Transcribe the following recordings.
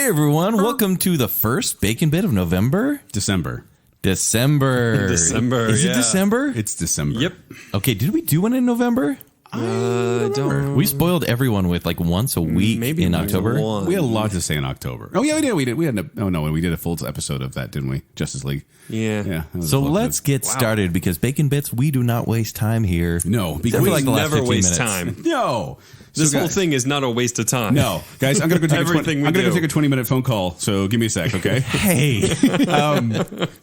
Hey everyone, welcome to the first BaconBit of November? December. Is yeah. it December? It's December. Yep. Okay, did we do one in November? Don't. We spoiled everyone with like once a week Maybe in October. one. We had a lot to say in October. Oh, yeah, we did. We did a full episode of that, didn't we? Justice League. Yeah. Yeah. So let's get started because Bacon Bits, we do not waste time here. No, because Except for, We like the last never 15 waste minutes. time. No. This So, whole guys- thing is not a waste of time. No, guys, I'm gonna go take Everything we I'm gonna go do. take a 20-minute phone call. So give me a sec, okay? Hey,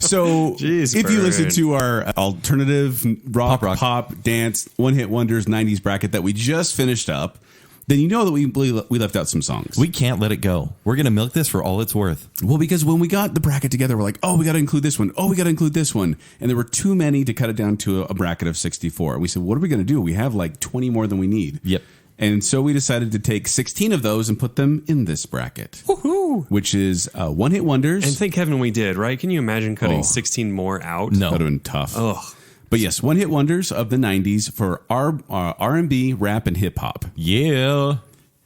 So Jeez, if you Bird. listen to our alternative rock, Pop rock. pop, dance, one-hit wonders 90s bracket that we just finished up, then you know that we left out some songs. we can't let it go. We're going to milk this for all it's worth. Well, because when we got the bracket together, we're like, oh, we got to include this one. Oh, we got to include this one. And there were too many to cut it down to a bracket of 64. And we said, what are we going to do? We have like 20 more than we need. Yep. And so we decided to take 16 of those and put them in this bracket, Woohoo. which is one-hit wonders. And thank heaven we did, right? Can you imagine cutting Oh. 16 more out? No. That would have been tough. Ugh. But yes, one-hit wonders of the 90s for R&B, rap, and hip-hop. Yeah.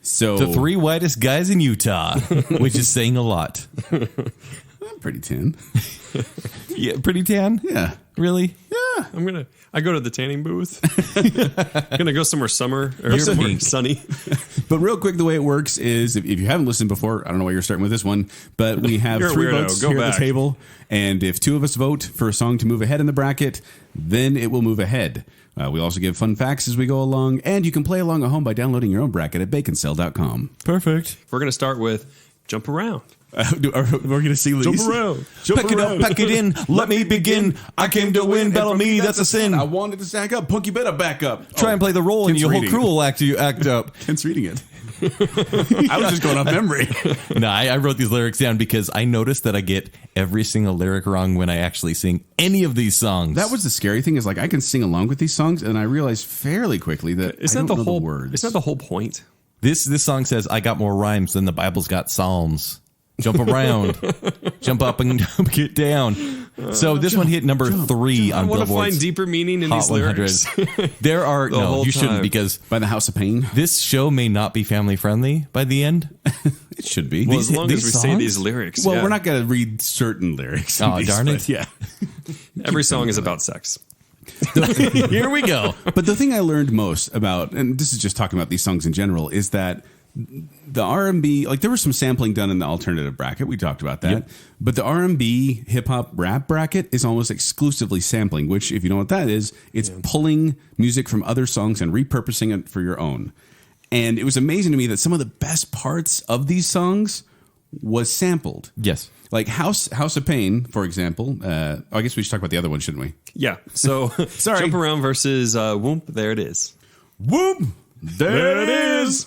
So The three whitest guys in Utah, which is saying a lot. I'm pretty tan. Yeah, pretty tan? Yeah. Really? Yeah. I go to the tanning booth. Gonna go somewhere You're somewhere pink. sunny. But real quick, the way it works is if you haven't listened before, I don't know why you're starting with this one, but we have You're a 3 weirdo. votes Go here at back. the table. And if 2 of us vote for a song to move ahead in the bracket, then it will move ahead. We also give fun facts as we go along, and you can play along at home by downloading your own bracket at Baconsale.com. Perfect. We're gonna start with Jump Around. We're going to see Lise. Jump around. Pack it up, pack it in, let me begin. I came to win, battle me, that's a sin. I wanted to stack up. Punk, you better back up. Try and play the role and Kent's your whole reading. crew will act up. Kent's reading it. I was just going off memory. No, I wrote these lyrics down because I noticed that I get every single lyric wrong when I actually sing any of these songs. That was the scary thing is like I can sing along with these songs, and I realized fairly quickly that I don't know the words. Isn't that the whole point? This song says, I got more rhymes than the Bible's got psalms. Jump around, jump up and get down. So this one hit number 3 I on want to Billboard's find deeper meaning in Hot these lyrics. 100. There are, no, whole you shouldn't time. because By the House of Pain. this show may not be family friendly by the end. It should be. Well, as long as these we say songs? these lyrics. Well, yeah. we're not going to read certain lyrics. Oh, darn it. Yeah. Every song is about sex. Here we go. But the thing I learned most about, and this is just talking about these songs in general, is that the R&B, like there was some sampling done in the alternative bracket. We talked about that. Yep. But the R&B hip hop rap bracket is almost exclusively sampling, which if you know what that is, it's pulling music from other songs and repurposing it for your own. And it was amazing to me that some of the best parts of these songs was sampled. Yes. Like House of Pain, for example. I guess we should talk about the other one, shouldn't we? Yeah. So Sorry. Jump Around versus Whoomp. There it is. Whoop! There it is!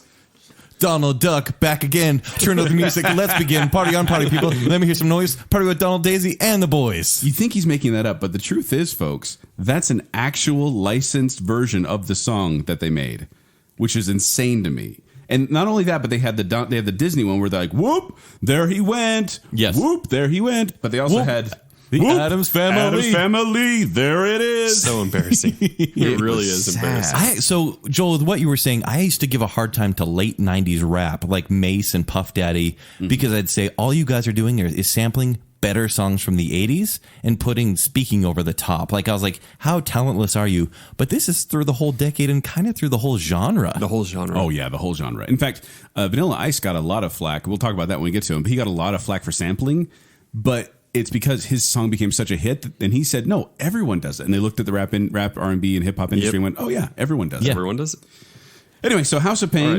Donald Duck back again. Turn up the music. Let's begin. Party on, party people. Let me hear some noise. Party with Donald, Daisy, and the boys. You think he's making that up, but the truth is, folks, that's an actual licensed version of the song that they made, which is insane to me. And not only that, but they had the Disney one where they're like, whoop, there he went. Yes. Whoop, there he went. But they also Whoop, had the whoop, Addams Family. Addams Family, there it is. So embarrassing. It really is sad. embarrassing. So, Joel, with what you were saying, I used to give a hard time to late 90s rap like Mace and Puff Daddy because I'd say all you guys are doing is sampling better songs from the 80s and putting speaking over the top. Like I was like, how talentless are you? But this is through the whole decade and kind of through the whole genre. The whole genre. Oh, yeah, the whole genre. In fact, Vanilla Ice got a lot of flack. We'll talk about that when we get to him. But he got a lot of flack for sampling. But it's because his song became such a hit. And he said, no, everyone does it. And they looked at the rap, R&B, and hip-hop industry and went, oh, yeah, everyone does it. Everyone does it. Anyway, so House of Pain. All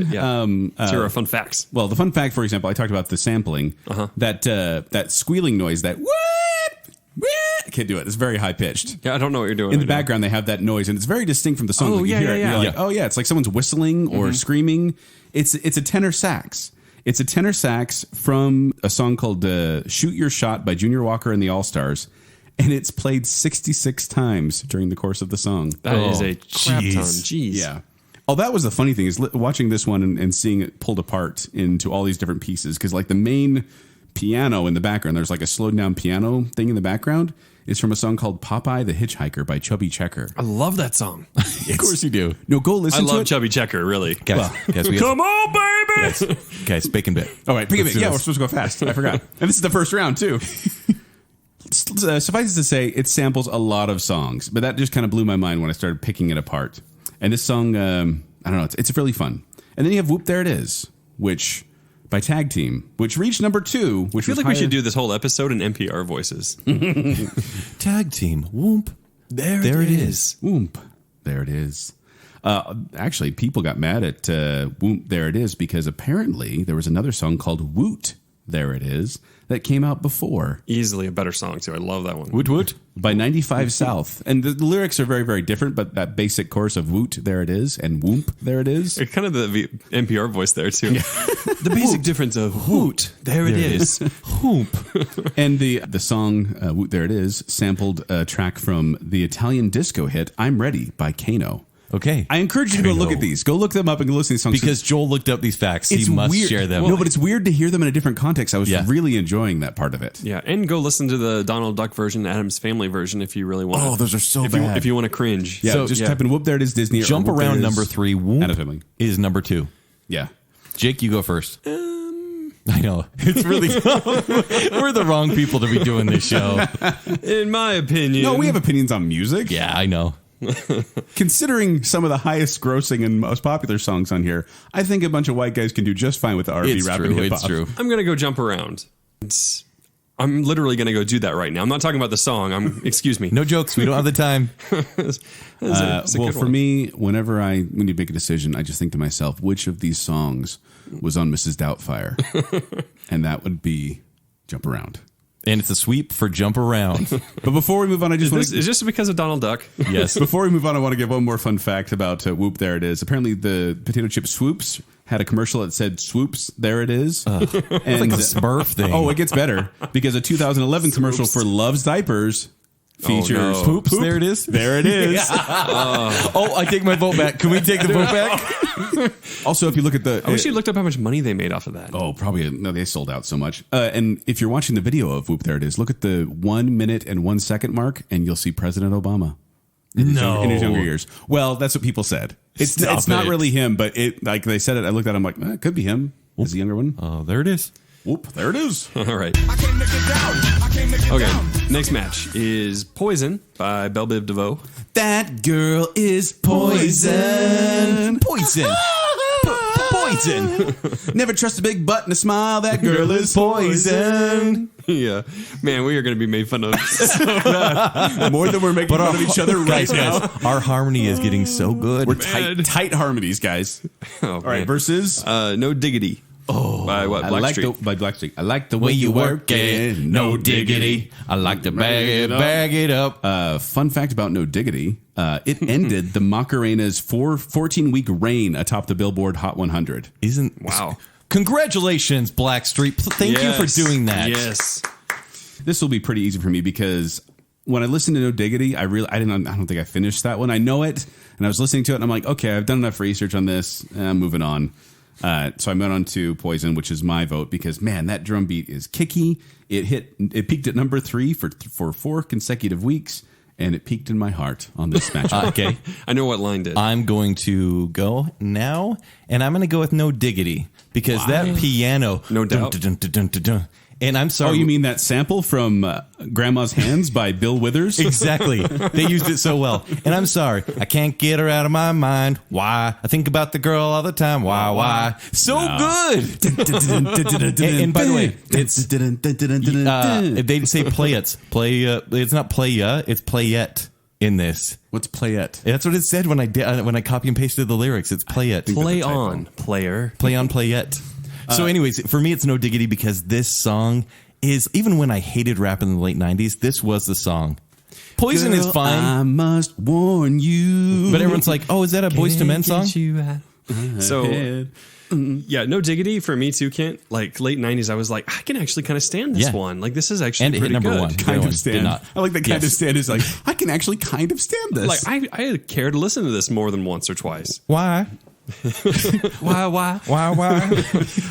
right, yeah. So here are fun facts. Well, the fun fact, for example, I talked about the sampling. That squealing noise, that what? I can't do it. It's very high pitched. Yeah, I don't know what you're doing. In the right now. background, they have that noise, and it's very distinct from the song. Oh, Like, you yeah, hear yeah, it, and yeah. you're like, oh yeah, it's like someone's whistling or screaming. It's a tenor sax. It's a tenor sax from a song called "Shoot Your Shot" by Junior Walker and the All Stars, and it's played 66 times during the course of the song. That is a crap ton. jeez. Jeez. Yeah. Oh, that was the funny thing is watching this one and seeing it pulled apart into all these different pieces because like the main piano in the background. There's like a slowed down piano thing in the background. It's from a song called Popeye the Hitchhiker by Chubby Checker. I love that song. Of course you do. No, go listen I to love it. Chubby Checker, really. Guys, Come on, baby! guys, BaconBit. All right, pick it. Let's do Yeah, this. we're supposed to go fast. I forgot. And this is the first round, too. Suffice it to say, it samples a lot of songs, but that just kind of blew my mind when I started picking it apart. And this song, I don't know, it's really fun. And then you have Whoop, There It Is, which by Tag Team, which reached number 2. Which I feel was like we higher- should do this whole episode in NPR voices. Tag team. Whoomp. There it is. Whoomp, There It Is. Actually, people got mad at Whoomp, There It Is because apparently there was another song called Woot, There It Is that came out before. Easily a better song, too. I love that one. Woot woot. By 95 South. And the lyrics are very, very different, but that basic chorus of Woot, There It Is, and Whoomp, There It Is. It's kind of the NPR voice there, too. The basic difference of Woot, there it is. Whoomp. And the song Woot, There It Is sampled a track from the Italian disco hit I'm Ready by Kano. Okay. I encourage you to go look Kano. at these. Go look them up and go listen to these songs. Because Joel looked up these facts. He must weird. share them. No, but it's weird to hear them in a different context. I was Yeah. really enjoying that part of it. Yeah, and go listen to the Donald Duck version, Adam's Family version, if you really want. Oh, those are so if bad. if you want to cringe. Yeah, So- just type in Whoop, There It Is Disney. or Jump Whoop, There It around Is number 3. Whoomp Adam's Family. is number 2. Yeah. Jake, you go first. I know. It's really we're the wrong people to be doing this show. In my opinion. No, we have opinions on music. Yeah, I know. Considering some of the highest grossing and most popular songs on here, I think a bunch of white guys can do just fine with the R&B, It's rap, and true. hip It's hop. true. I'm going to go jump around. I'm literally going to go do that right now. I'm not talking about the song. Excuse me. No jokes. We don't have the time. It's a Well, good for one. me, whenever I need to make a decision, I just think to myself, which of these songs was on Mrs. Doubtfire? And that would be Jump Around. And it's a sweep for jump around. But before we move on, I just want Is to... this because of Donald Duck? Yes. Before we move on, I want to give one more fun fact about Whoop, There It Is. Apparently, the potato chip Swoops had a commercial that said "Swoops, there it is." And It's like a Smurf thing. oh, it gets better because a 2011 commercial for Love's Diapers features no. Swoops, there it is. There it is. Oh, I take my vote back. Can we take the vote back? Also, if you look at the, I wish you looked up how much money they made off of that. oh, probably no, they sold out so much. And if you're watching the video of Whoop, There It Is, look at the 1 minute and 1 second mark, and you'll see President Obama. In his younger years. Well, that's what people said. It's not it. really him, but it like they said it. I looked at him like, it could be him. Is the younger one? Oh, there it is. Whoop, there it is. All right. Okay. Next match is Poison by Belle Biv DeVoe. That girl is poison. Poison. Poison. Never trust a big butt and a smile. That girl is Poison. Yeah. Man, we are going to be made fun of. more than we're making fun of each other right Guys, now. our harmony is getting so good. We're tight harmonies, guys. All right, versus No Diggity. Oh. By what? I Black like Street. by Blackstreet. I like the way way you you work it, no diggity. I like to bag it up. Fun fact about No Diggity: it ended the Macarena's 14-week reign atop the Billboard Hot 100. Wow. Congratulations, Blackstreet. Thank you for doing that. Yes. This will be pretty easy for me because when I listened to No Diggity, I don't think I finished that one. I know it, and I was listening to it, and I'm like, okay, I've done enough research on this. I'm moving on. So I went on to Poison, which is my vote because man, that drum beat is kicky. It peaked at number 3 for 4 consecutive weeks, and it peaked in my heart on this matchup. Okay. I know what line did. I'm going to go now, and I'm going to go with No Diggity because that piano. No doubt. Dun, dun, dun, dun, dun, dun. And I'm sorry. Oh, you mean that sample from Grandma's Hands by Bill Withers? Exactly. They used it so well. And I'm sorry. I can't get her out of my mind. Why? I think about the girl all the time. Why? So good. And by the way, it's they say play it. It's not play it's play it in this. What's Playette? That's what it said when I copy and pasted the lyrics. It's play it. Play on, player. Play on play it. So anyways, for me, it's No Diggity because this song is, even when I hated rap in the late 90s, this was the song. Poison is fine. I must warn you. But everyone's like, oh, is that a Boyz II Men song? So, yeah, No Diggity for me too, Kent. Like late 90s, I was like, I can actually kind of stand this Yeah. one. Like this is actually And it hit pretty number good. 1. kind Did of stand. not. I like that kind of Yes. stand is like, I can actually kind of stand this. Like I care to listen to this more than once or twice. Why? Why?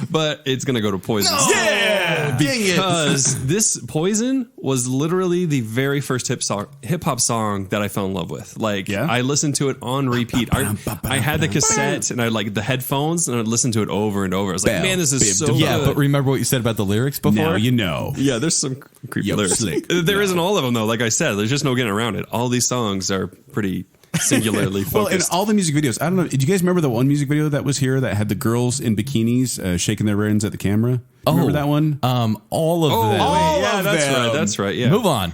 But it's going to go to Poison. No! Yeah! Dang it. Because this Poison was literally the very first hip hop song that I fell in love with. Like, I listened to it on repeat. I had the cassette and I like the headphones and I'd listen to it over and over. I was like, man, this is so good. Yeah, but remember what you said about the lyrics before? Now you know. Yeah, there's some creepy lyrics. There isn't all of them, though. Like I said, there's just no getting around it. All these songs are pretty singularly focused. Well, in all the music videos, I don't know. Did you guys remember the one music video that was here that had the girls in bikinis shaking their reins at the camera? Remember that one? All of them. Yeah, that's right. Yeah. Move on.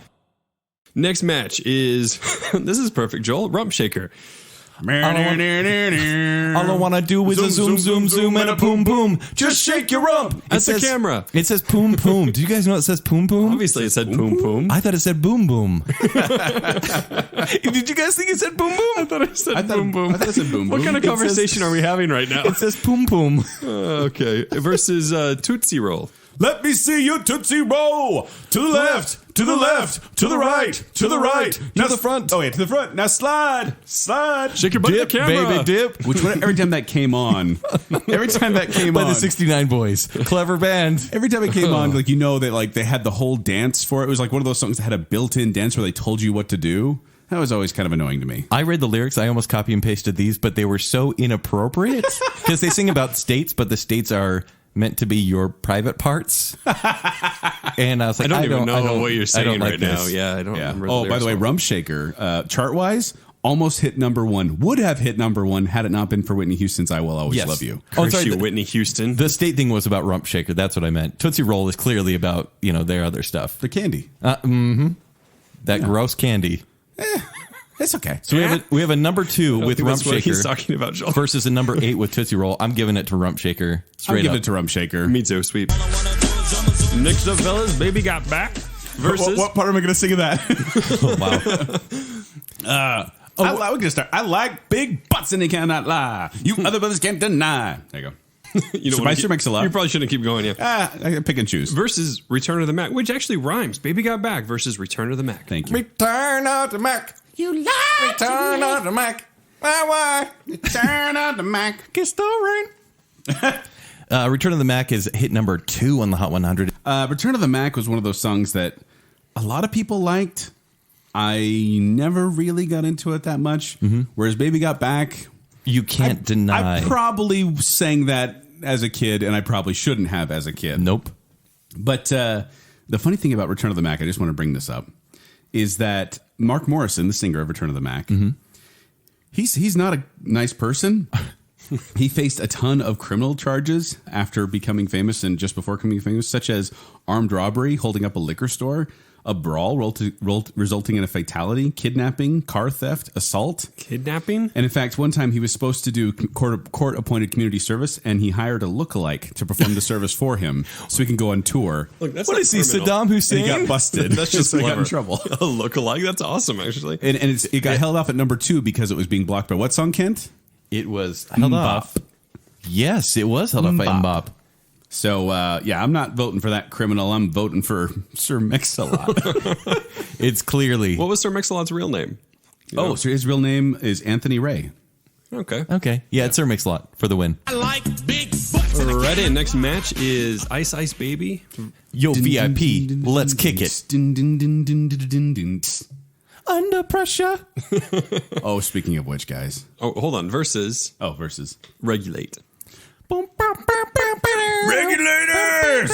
Next match is this is perfect, Joel. Rump Shaker. All I want to do is a zoom, zoom, zoom, and a poom, poom. Just shake your rump. That's the camera. It says poom, poom. Do you guys know it says poom, poom? Obviously, it said poom, poom. I thought it said boom, boom. Did you guys think it said boom, boom? I thought it said boom, boom. I thought it said boom, boom. What kind of conversation are we having right now? It says poom, poom. Okay. Versus Tootsie Roll. Let me see your Tootsie Roll. To the left, to the left, to the right, to the right. To the front. Oh, yeah, to the front. Now slide. Shake your butt Dip, to the camera. baby, dip. Which one, every time that came on. Every time that came By on. the 69 Boys. Clever band. Every time it came on, like, you know that like they had the whole dance for it. It was like one of those songs that had a built-in dance where they told you what to do. That was always kind of annoying to me. I read the lyrics. I almost copy and pasted these, but they were so inappropriate because they sing about states, but the states are meant to be your private parts. And I was like, I don't even know what you're saying right now. Yeah, I don't remember. Oh, by the way, Rump Shaker, chart-wise, almost hit number one. Would have hit number one had it not been for Whitney Houston's "I Will Always Love You." Oh, sorry, Whitney Houston. The state thing was about Rump Shaker. That's what I meant. Tootsie Roll is clearly about, their other stuff. The candy. That gross candy. It's okay. So we have a number 2 with Rump that's what Shaker he's talking about, Joel. versus a number 8 with Tootsie Roll. I'm giving it to Rump Shaker. I'm Straight giving up. it to Rump Shaker. Me too, sweep. Next up, fellas, Baby Got Back versus... What part am I going to sing of that? Oh, wow. we're going to start. I like big butts and they cannot lie. You other brothers can't deny. There you go. You know, Spicer makes a lot. You probably shouldn't keep going, yeah. I pick and choose. Versus Return of the Mac, which actually rhymes. Baby Got Back versus Return of the Mac. Thank you. Return of the Mac. You like Return of the Mac. Why? Return of the Mac. Kiss the rain. Return of the Mac is hit number 2 on the Hot 100. Return of the Mac was one of those songs that a lot of people liked. I never really got into it that much. Whereas Baby Got Back, You can't deny. I probably sang that as a kid, and I probably shouldn't have as a kid. Nope. But the funny thing about Return of the Mac, I just want to bring this up, is that Mark Morrison, the singer of Return of the Mac, he's not a nice person. He faced a ton of criminal charges after becoming famous and just before becoming famous, such as armed robbery, holding up a liquor store, a brawl resulting in a fatality, kidnapping, car theft, assault. Kidnapping? And in fact, one time he was supposed to do court-appointed community service, and he hired a lookalike to perform the service for him so he can go on tour. Look, that's What not is he, criminal. Saddam Hussein? And he got busted. That's just so he got clever. in trouble. A lookalike? That's awesome, actually. And it got held off at number 2 because it was being blocked by what song, Kent? It was held off. Yes, it was held off by Mbop. So, I'm not voting for that criminal. I'm voting for Sir Mix-a-Lot. It's clearly. What was Sir Mix-a-Lot's real name? So his real name is Anthony Ray. Okay. Okay. Yeah, it's Sir Mix-a-Lot for the win. I like big butts. Ready. Next match is Ice Ice Baby. Yo, VIP, let's kick it. Under pressure. Oh, speaking of which, guys. Oh, hold on. Versus Versus. Regulate. Regulators!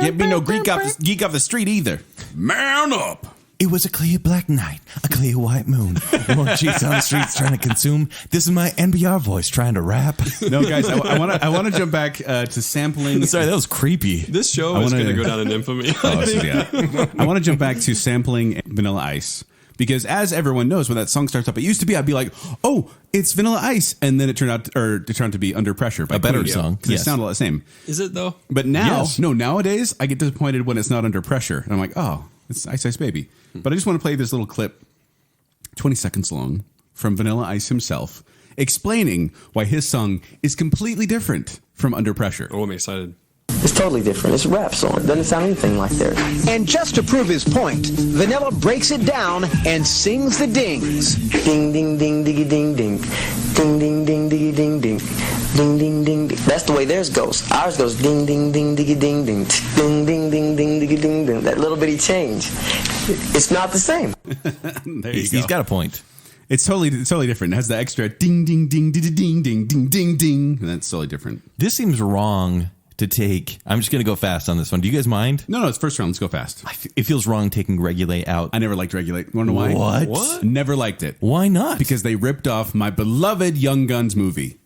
Get me no geek off the street either. Man up! It was a clear black night, a clear white moon. More cheats on the streets trying to consume. This is my NBR voice trying to rap. No, guys, I want to jump back to sampling. Sorry, that was creepy. This show is going to go down in infamy. I want to jump back to sampling Vanilla Ice. Because as everyone knows, when that song starts up, it used to be I'd be like, "Oh, it's Vanilla Ice," and then it turned out to be Under Pressure by A better Coolio, song, because yes. it sounded all the same. Is it, though? But now, Yes. nowadays I get disappointed when it's not Under Pressure, and I'm like, "Oh, it's Ice Ice Baby." But I just want to play this little clip, 20 seconds long, from Vanilla Ice himself, explaining why his song is completely different from Under Pressure. Oh, I'm excited. It's totally different. It's a rap song. It doesn't sound anything like theirs. And just to prove his point, Vanilla breaks it down and sings the dings. Ding, ding, ding, diggy, ding, ding. Ding, ding, ding, diggy, ding, ding. Ding, ding, ding, ding. That's the way theirs goes. Ours goes ding, ding, ding, diggy, ding, ding. Ding, ding, ding, ding, diggy, ding, ding. That little bitty change. It's not the same. He's got a point. It's totally different. It has the extra ding, ding, ding, ding, ding, ding, ding, ding, ding. And that's totally different. This seems wrong to take. I'm just going to go fast on this one. Do you guys mind? No, it's first round. Let's go fast. It feels wrong taking Regulate out. I never liked Regulate. You want to know why? What? Never liked it. Why not? Because they ripped off my beloved Young Guns movie.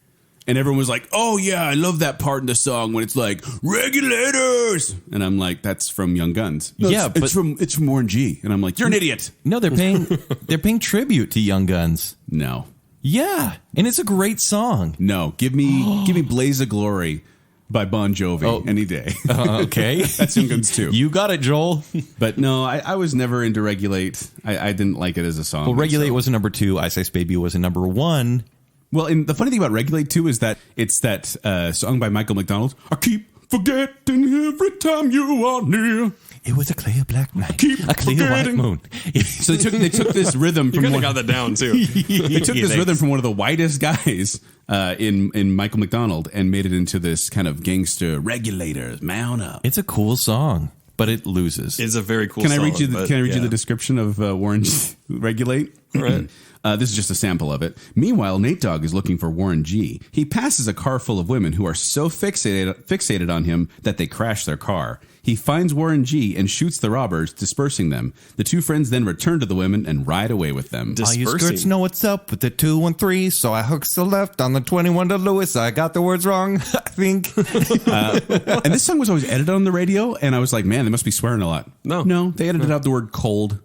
And everyone was like, oh, yeah, I love that part in the song when it's like, regulators. And I'm like, that's from Young Guns. No, yeah, it's from Warren G. And I'm like, you're an idiot. No, they're paying tribute to Young Guns. No. Yeah, and it's a great song. No, give me Blaze of Glory by Bon Jovi any day. Okay. That's Young Guns too. You got it, Joel. But no, I was never into Regulate. I didn't like it as a song. Well, Regulate was a number 2. Ice Ice Baby was a number 1. Well, and the funny thing about Regulate too is that it's that song by Michael McDonald. I keep forgetting every time you are near. It was a clear black night, a clear white moon. So they took this rhythm from got that down too. They took this rhythm from one of the whitest guys in Michael McDonald and made it into this kind of gangster regulators. Mount up. It's a cool song, but it loses. It's a very cool Can song. I read you the description of Warren G. Regulate? Right. This is just a sample of it. Meanwhile, Nate Dogg is looking for Warren G. He passes a car full of women who are so fixated on him that they crash their car. He finds Warren G. and shoots the robbers, dispersing them. The two friends then return to the women and ride away with them. All you skirts know what's up with the 213, so I hooks the left on the 21 to Lewis. I got the words wrong, I think. And this song was always edited on the radio, and I was like, man, they must be swearing a lot. No, they edited out the word cold.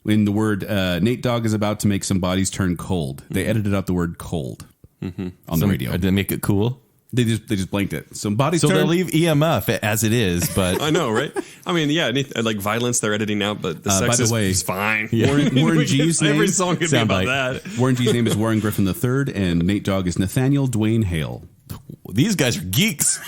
When the word Nate Dogg is about to make some bodies turn cold, they edited out the word cold on the radio. Did they make it cool? They just blanked it. Some bodies. So they'll leave EMF as it is, but I know, right? I mean, yeah, like violence they're editing out, but the sex is fine. Yeah. Warren G's name. Every song could be about that. Warren G's name is Warren Griffin III, and Nate Dogg is Nathaniel Dwayne Hale. These guys are geeks.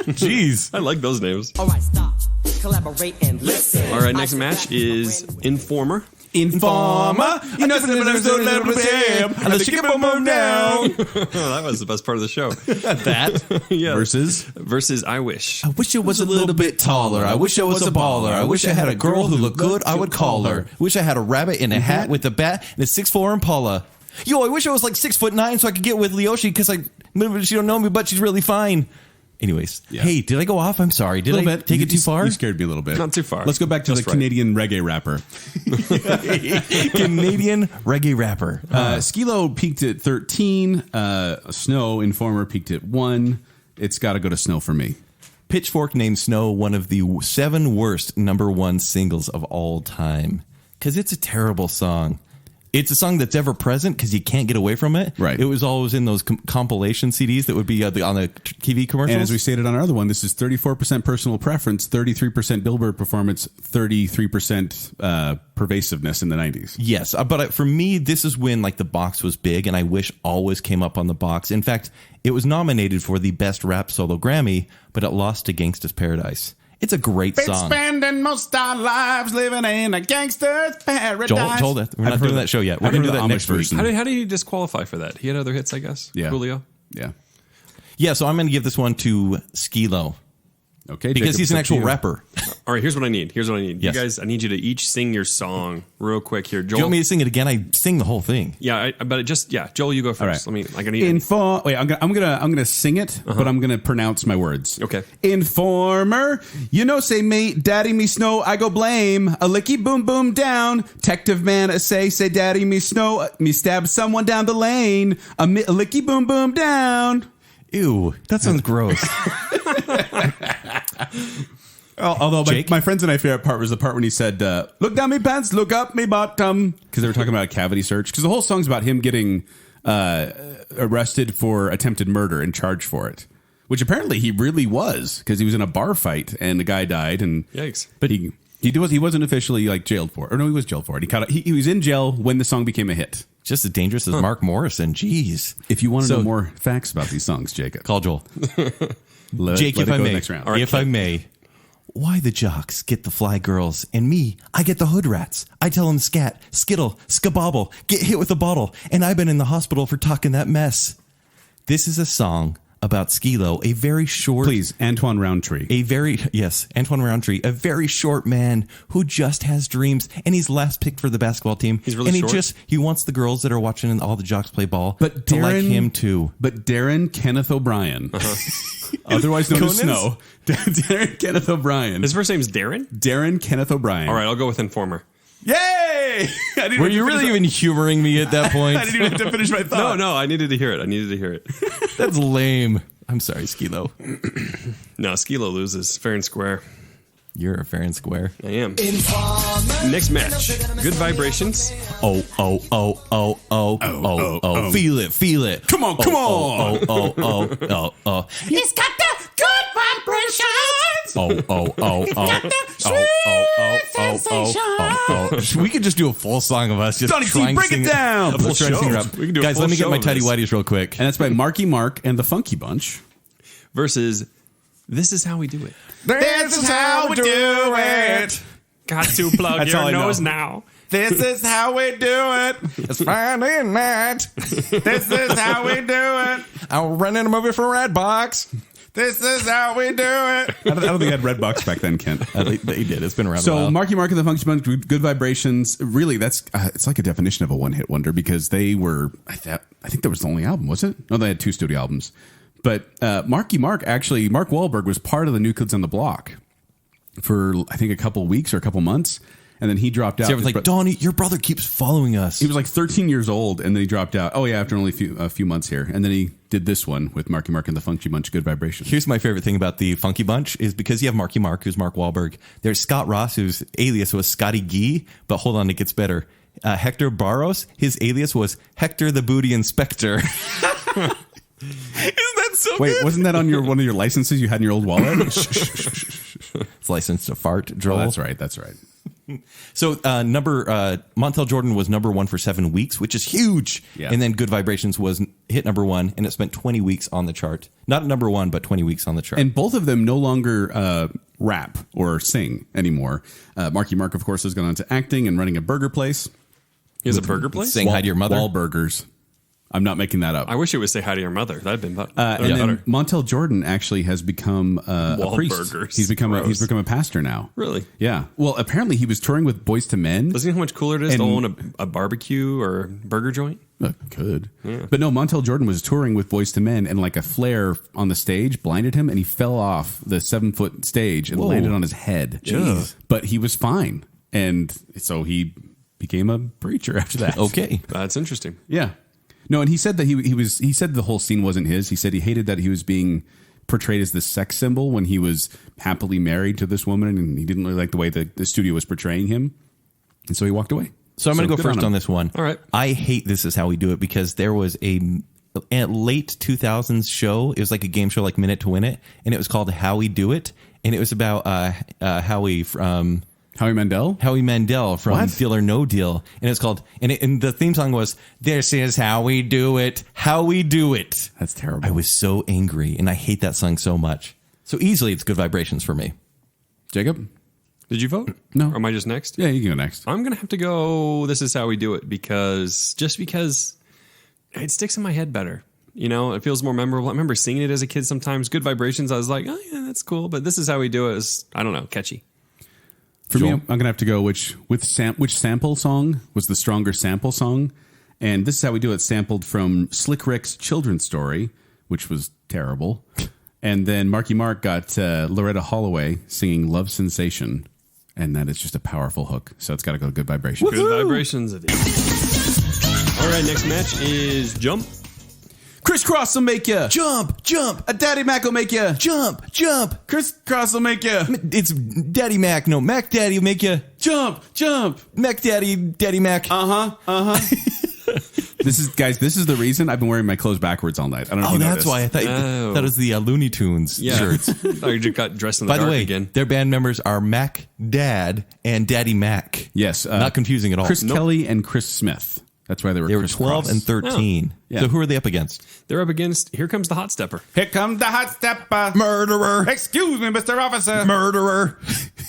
Jeez, I like those names. All right, stop. Collaborate and listen. All right, next match is Informer. Informer, you know, unless you get my mom down. That was the best part of the show. That yeah. versus I Wish. I wish I was a little bit taller. I wish I was a baller. I wish I had a girl who looked good. I would call her. Wish I had a rabbit in a hat with a bat and a 6'4" Impala. Yo, I wish I was like 6'9" so I could get with Leoshi because she don't know me, but she's really fine. Anyways, Hey, did I go off? I'm sorry. Did I take it too far? You scared me a little bit. Not too far. Let's go back to the Canadian reggae rapper. Canadian reggae rapper. Skilo peaked at 13. Snow, Informer, peaked at 1. It's got to go to Snow for me. Pitchfork named Snow one of the 7 worst number 1 singles of all time. Because it's a terrible song. It's a song that's ever present because you can't get away from it. Right. It was always in those compilation CDs that would be on the TV commercials. And as we stated on our other one, this is 34% personal preference, 33% Billboard performance, 33% pervasiveness in the 90s. Yes, but for me, this is when like the box was big, and I wish always came up on the box. In fact, it was nominated for the Best Rap Solo Grammy, but it lost to Gangsta's Paradise. It's a great song. Spending most our lives living in a gangster's paradise. Joel, we're not doing that show yet. We're going to do that next version. How do you disqualify for that? He had other hits, I guess. Yeah. Julio. Yeah. So I'm going to give this one to Skilo. Okay. Because Jacob, he's an actual rapper. All right, here's what I need. Yes. You guys, I need you to each sing your song real quick here. Joel, Do you want me to sing it again? I sing the whole thing. Yeah, Joel, you go first. All right. I need I'm gonna sing it, but I'm gonna pronounce my words. Okay. Informer, say me, daddy me snow, I go blame. A licky boom boom down. Detective man, say daddy me snow, me stab someone down the lane. A licky boom boom down. Ew, that sounds gross. Although my friends and I favorite part was the part when he said, look down me pants, look up me bottom. Because they were talking about a cavity search. Because the whole song's about him getting arrested for attempted murder and charged for it. Which apparently he really was. Because he was in a bar fight and the guy died. And yikes. But he wasn't officially like jailed for it. Or no, he was jailed for it. He was in jail when the song became a hit. Just as dangerous as Mark Morrison. Jeez. If you want to know more facts about these songs, Jacob, Call Joel. Jake, if I may, next round. if I may, why the jocks get the fly girls and me, I get the hood rats. I tell them scat, skittle, skabobble, get hit with a bottle, and I've been in the hospital for talking that mess. This is a song about Skilo, a very short... Please, Antoine Roundtree. Antoine Roundtree, a very short man who just has dreams, and he's last picked for the basketball team. He's really short? He wants the girls that are watching all the jocks play ball to like him too. But Darren Kenneth O'Brien, otherwise known as Snow. Darren Kenneth O'Brien. His first name's Darren? Darren Kenneth O'Brien. All right, I'll go with Informer. Yay! Were you really even humoring me at that point? I didn't even have to finish my thought. No, I needed to hear it. That's lame. I'm sorry, Skilo. No, Skilo loses fair and square. You're a fair and square. I am. Next match. Good Vibrations. Oh. Feel it. Come on. Oh. It's got the good vibrations. We could just do a full song of us just Donnie T, trying break to sing it down. A full Let's try to show. sing it up. We can do a Guys, full let me get show my of tidy this. whities real quick. And that's by Marky Mark and the Funky Bunch. Versus This Is How We Do It. This is how we do it. Got to plug That's all your I know. nose now. This is how we do it. It's Friday night. This is how we do it. I'm renting a movie for Redbox. This is how we do it. I don't think they had Redbox back then, Kent. They did. It's been around a So while. Marky Mark and the Funky Bunch, Good Vibrations. Really, that's it's like a definition of a one-hit wonder because they were. I think that was the only album, was it? No, they had 2 studio albums. But Marky Mark, actually, Mark Wahlberg was part of the New Kids on the Block for I think a couple weeks or a couple months, and then he dropped out. So I was like, Donnie, your brother keeps following us. He was like 13 years old, and then he dropped out. Oh yeah, after only a few months here, and then he did this one with Marky Mark and the Funky Bunch, Good Vibrations. Here's my favorite thing about the Funky Bunch is because you have Marky Mark, who's Mark Wahlberg. There's Scott Ross, whose alias was Scotty Gee, but hold on, it gets better. Hector Barros, his alias was Hector the Booty Inspector. Isn't that so Wait, good? wasn't that on one of your licenses you had in your old wallet? It's licensed to fart, Joel. Oh, that's right. So Montel Jordan was number 1 for 7 weeks, which is huge. Yeah. And then Good Vibrations was hit number 1, and it spent 20 weeks on the chart. Not number 1, but 20 weeks on the chart. And both of them no longer rap or sing anymore. Marky Mark, of course, has gone on to acting and running a burger place. He has a burger place? Saying hi to your mother. Wahlburgers. I'm not making that up. I wish it would say hi to your mother. That'd been better. And then Montel Jordan actually has become a priest. Wahlburgers. He's become a pastor now. Really? Yeah. Well, apparently he was touring with Boyz II Men. Doesn't you know how much cooler it is to own a barbecue or burger joint? Could. Yeah. But no, Montel Jordan was touring with Boyz II Men, and like a flare on the stage blinded him, and he fell off the 7-foot stage and landed on his head. Jeez. But he was fine, and so he became a preacher after that. Okay. That's interesting. Yeah. No, and he said that he said the whole scene wasn't his. He said he hated that he was being portrayed as this sex symbol when he was happily married to this woman, and he didn't really like the way the studio was portraying him, and so he walked away. So I'm going to go good first on him. on this one. All right. I hate This Is How We Do It because there was a late 2000s show. It was like a game show like Minute to Win It, and it was called How We Do It, and it was about Howie from... Howie Mandel from What? Deal or No Deal. And it's called, and the theme song was, This Is How We Do It, How We Do It. That's terrible. I was so angry, and I hate that song so much. So easily it's Good Vibrations for me. Jacob? Did you vote? No. Or am I just next? Yeah, you can go next. I'm going to have to go This Is How We Do It because it sticks in my head better. You know, it feels more memorable. I remember singing it as a kid sometimes. Good Vibrations, I was like, oh yeah, that's cool. But This Is How We Do It is, I don't know, catchy. For Joel? me, I'm gonna have to go which sample song was the stronger sample song, and This Is How We Do It sampled from Slick Rick's Children's Story, which was terrible, and then Marky Mark got Loretta Holloway singing Love Sensation, and that is just a powerful hook. So it's got to go Good Vibrations. Good Vibrations it is. All right, next match is Jump. Crisscross will make you Jump, jump, a Daddy Mac will make you jump, jump. Crisscross will make you It's Daddy Mac. No, Mac Daddy will make you jump. Mac Daddy, Daddy Mac. This is the reason I've been wearing my clothes backwards all night. I don't know if Oh, you that's noticed. why I thought that was the Looney Tunes shirts. Oh, you just got dressed in the By the dark way, again. their band members are Mac Dad and Daddy Mac. Yes, Not confusing at all. Chris Kelly and Chris Smith. That's why they were 12 and 13. Oh. Yeah. So who are they up against? They're up against Here Comes the Hot Stepper. Here comes the hot stepper. Murderer. Excuse me, Mr. Officer. Murderer.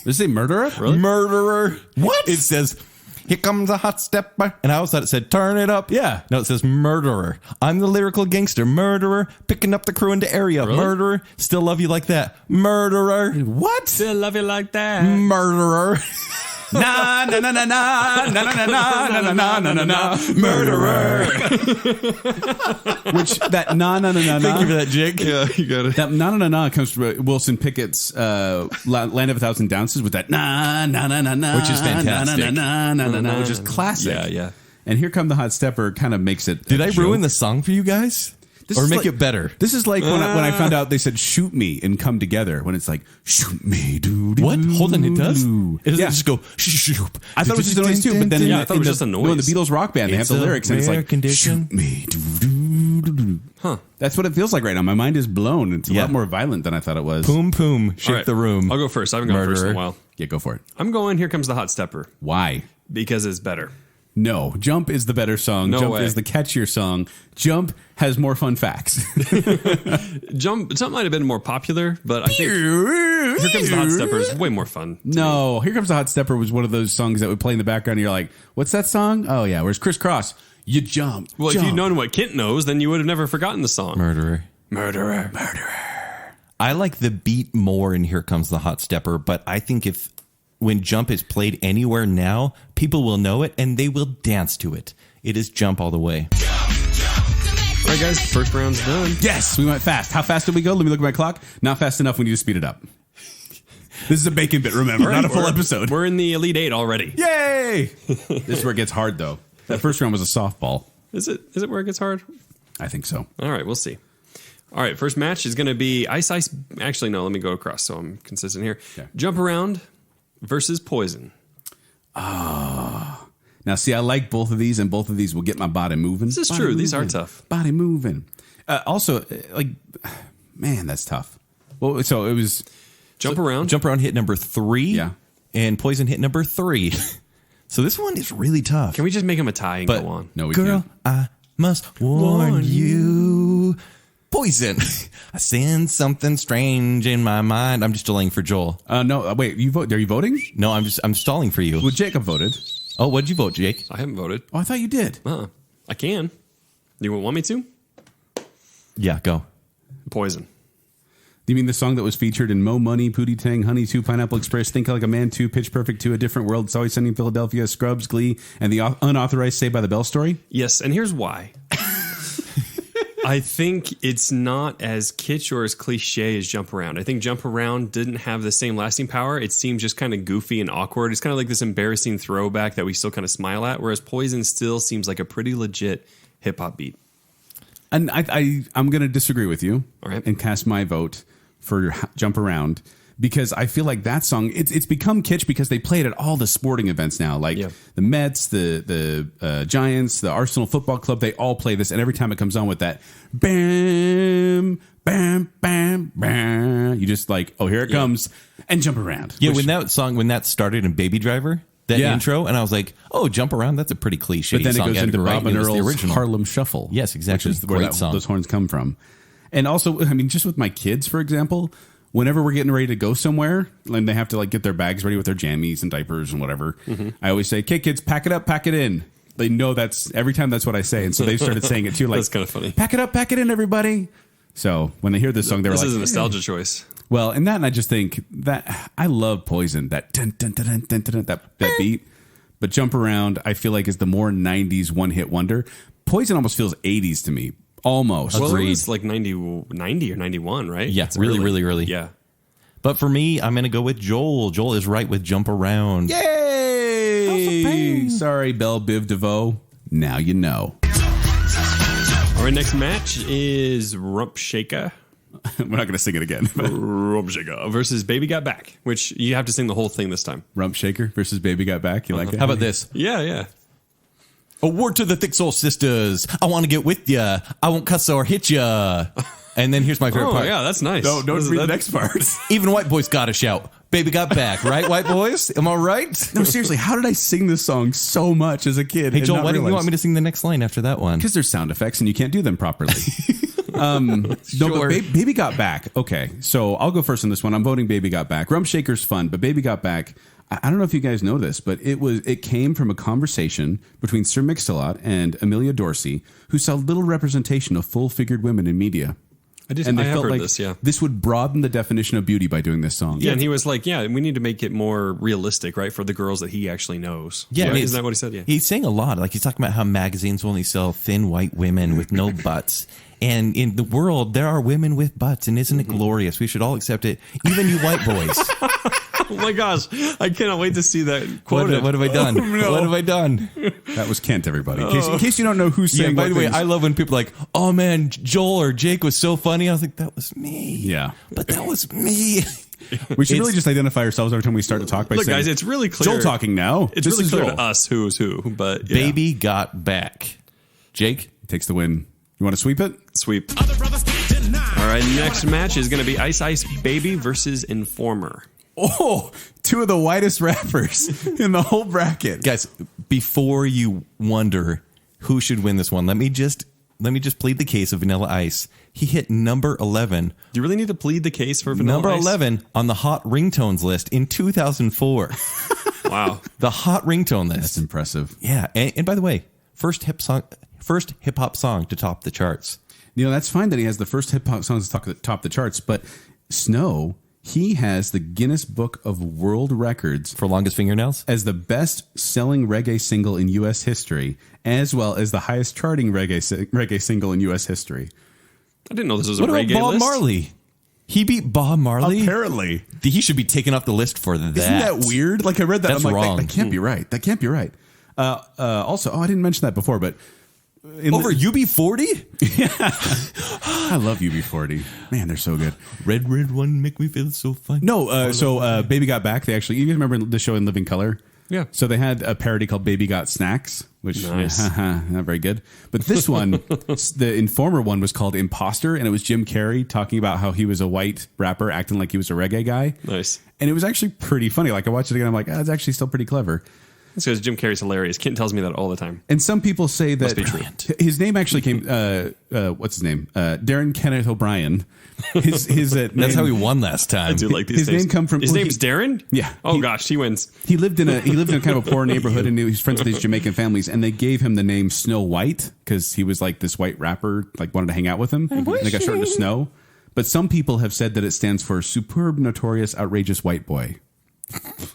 Does it say murderer? Really? Murderer. What? It says, here comes a hot stepper. And I always thought it said, turn it up. Yeah. No, it says murderer. I'm the lyrical gangster. Murderer. Picking up the crew into area. Really? Murderer. Still love you like that. Murderer. What? Still love you like that. Murderer. Na na na na na na na na na na na na na Murderer. Which that na na na na Thank you for na that, Jake. Yeah, you got it. that na na na na comes from Wilson Pickett's Land of a Thousand Dances with that na na na na na, Which is fantastic. na na na na na, which is classic. Yeah, yeah. And Here Come the Hot Stepper kind of makes it. Did I ruin the song for you guys? This or is make like- it better? This is like when I found out they said "shoot me" and "come together" when it's like "shoot me." What? Hold on, it does? It doesn't Yeah. just go shoop. I thought it was just a noise too, but then Yeah, I thought it was just a no, in the noise. Beatles rock band, they have It's the a lyrics and it's rare like condition. "shoot me." Huh. That's what it feels like right now. My mind is blown. It's a Yeah. lot more violent than I thought it was. Poom poom. Shake All right. the room. I'll go first. I haven't gone first in a Murderer. while. Yeah, go for it. I'm going Here Comes the Hot Stepper Why? because it's better. No, Jump is the better song. No Jump way. is the catchier song. Jump has more fun facts. Jump might have been more popular, but I think Here Comes the Hot Stepper is way more fun. No, Here Comes the Hot Stepper was one of those songs that would play in the background and you're like, what's that song? Oh yeah, where's Criss Cross? You jump. Well, jump. if you'd known what Kent knows, then you would have never forgotten the song. Murderer. Murderer. I like the beat more in Here Comes the Hot Stepper, but I think when Jump is played anywhere now, people will know it and they will dance to it. It is Jump all the way. All right, guys, the first round's done. Yes, we went fast. How fast did we go? Let me look at my clock. Not fast enough. We need to speed it up. This is a bacon bit, remember, not a full episode. We're in the Elite Eight already. Yay! This is where it gets hard, though. That first round was a softball. Is it where it gets hard? I think so. All right, we'll see. All right, first match is going to be Ice. Actually, no, let me go across so I'm consistent here. Okay. Jump Around versus Poison. Now, see, I like both of these, and both of these will get my body moving. This is Body true. These are moving. tough. Body moving. Also, man, that's tough. Well, so it was Jump Around. Jump Around hit number 3. Yeah. And Poison hit number 3. So this one is really tough. Can we just make him a tie and But- go on? no, we Girl, can't. I must warn you. Poison. I sense something strange in my mind. I'm just delaying for Joel. No, wait. You vote? Are you voting? No, I'm stalling for you. Well, Jacob voted. Oh, what'd you vote, Jake? I haven't voted. Oh, I thought you did. I can. You want me to? Yeah, go. Poison. Do you mean the song that was featured in Mo Money, Pootie Tang, Honey 2, Pineapple Express, Think Like a Man 2, Pitch Perfect 2, A Different World, It's Always Sunny in Philadelphia, Scrubs, Glee, and the unauthorized Saved by the Bell story? Yes, and here's why. I think it's not as kitsch or as cliche as Jump Around. I think Jump Around didn't have the same lasting power. It seemed just kind of goofy and awkward. It's kind of like this embarrassing throwback that we still kind of smile at, whereas Poison still seems like a pretty legit hip-hop beat. And I'm going to disagree with you All right. and cast my vote for Jump Around because I feel like that song, it's become kitsch because they play it at all the sporting events now. Like Yeah. the Mets, the Giants, the Arsenal Football Club, they all play this. And every time it comes on with that, bam, bam, bam, bam, you just like, oh, here it comes and jump around. Yeah, Which- when that started in Baby Driver, that Yeah. intro, and I was like, oh, Jump Around, that's a pretty cliche But then song. it goes into Right, Robin it was the Earl's original. Harlem Shuffle. Yes, exactly. Which is where Great song. those horns come from. And also, I mean, just with my kids, for example, whenever we're getting ready to go somewhere and they have to like get their bags ready with their jammies and diapers and whatever, I always say, okay, kids, pack it up, pack it in. They know every time that's what I say. And so they've started saying it too. Like, That's kinda funny. Pack it up, pack it in, everybody. So when they hear this song, they're This like, is a nostalgia choice. well, and I just think that I love Poison, that dun, dun, dun, dun, dun, dun, that beat. But Jump Around, I feel like is the more 90s one-hit wonder. Poison almost feels 80s to me. Almost. Well, it was like 90 or 91, right? Yeah, It's really early. Yeah. But for me, I'm going to go with Joel. Joel is right with Jump Around. Yay! Sorry, Belle Biv DeVoe. Now you know. All right, next match is Rump Shaker. We're not going to sing it again. But Rump Shaker versus Baby Got Back, which you have to sing the whole thing this time. Rump Shaker versus Baby Got Back. You like it? How about this? Yeah, yeah. A word to the Thick Soul Sisters. I want to get with ya. I won't cuss or hit ya. And then here's my favorite part. Yeah, that's nice. No, don't read the next part. Even white boys got to shout. Baby got back, right, white boys? Am I right? No, seriously, how did I sing this song so much as a kid? Hey, Joel, why do you want me to sing the next line after that one? Because there's sound effects and you can't do them properly. No, but Baby Got Back. Okay, so I'll go first on this one. I'm voting Baby Got Back. Rump Shaker's fun, but Baby Got Back, I don't know if you guys know this, but it came from a conversation between Sir Mix-a-Lot and Amelia Dorsey, who saw little representation of full-figured women in media. I have heard this, yeah. This would broaden the definition of beauty by doing this song. Yeah, and he was like, yeah, we need to make it more realistic, right, for the girls that he actually knows. Yeah, right? Isn't that what he said? Yeah. He's saying a lot. Like, he's talking about how magazines only sell thin white women with no butts. And in the world, there are women with butts, and isn't it glorious? We should all accept it, even you white boys. Oh my gosh, I cannot wait to see that quote. What have I done? no. What have I done? That was Kent, everybody. In case you don't know who's saying by the way, things. I love when people are like, oh man, Joel or Jake was so funny. I was like, that was me. Yeah. But that was me. We should really just identify ourselves every time we start to talk by Look, saying, guys, it's really clear. Joel talking now. It's really clear to us who is who. But yeah. Baby got back. Jake takes the win. You want to sweep it? Sweep. All right, next match is going to be Ice Ice Baby versus Informer. Oh, two of the whitest rappers in the whole bracket. Guys, before you wonder who should win this one, let me just plead the case of Vanilla Ice. He hit number 11. Do you really need to plead the case for Vanilla number Ice? 11 on the hot ringtones list in 2004. Wow. The hot ringtone list. That's impressive. Yeah, and by the way, first hip hop song to top the charts. You know, that's fine that he has the first hip hop songs to top the charts, but Snow, he has the Guinness Book of World Records for longest fingernails as the best-selling reggae single in U.S. history, as well as the highest-charting reggae single in U.S. history. I didn't know this was what a reggae about Bob list. Marley? He beat Bob Marley? Apparently. He should be taken off the list for that. Isn't that weird? Like, I read that. That's I'm like, wrong. That can't be right. That can't be right. Also, I didn't mention that before, but... Over UB40? Yeah. I love UB40. Man, they're so good. Red one make me feel so fine. No, so Baby Got Back, you guys remember the show In Living Color? Yeah. So they had a parody called Baby Got Snacks, which nice. Not very good. But this one, the Informer one was called Imposter, and it was Jim Carrey talking about how he was a white rapper acting like he was a reggae guy. Nice. And it was actually pretty funny. Like, I watched it again, I'm like, it's actually still pretty clever. That's because Jim Carrey's hilarious. Kent tells me that all the time. And some people say that Must be true. His name actually came. What's his name? Darren Kenneth O'Brien. That's how he won last time. I do like these His names. name come from. His name's Darren. Yeah. Oh gosh, he wins. He lived in a kind of a poor neighborhood, and he was friends with his Jamaican families, and they gave him the name Snow White because he was like this white rapper, like wanted to hang out with him, and they got shortened to Snow. But some people have said that it stands for Superb, Notorious, Outrageous White Boy.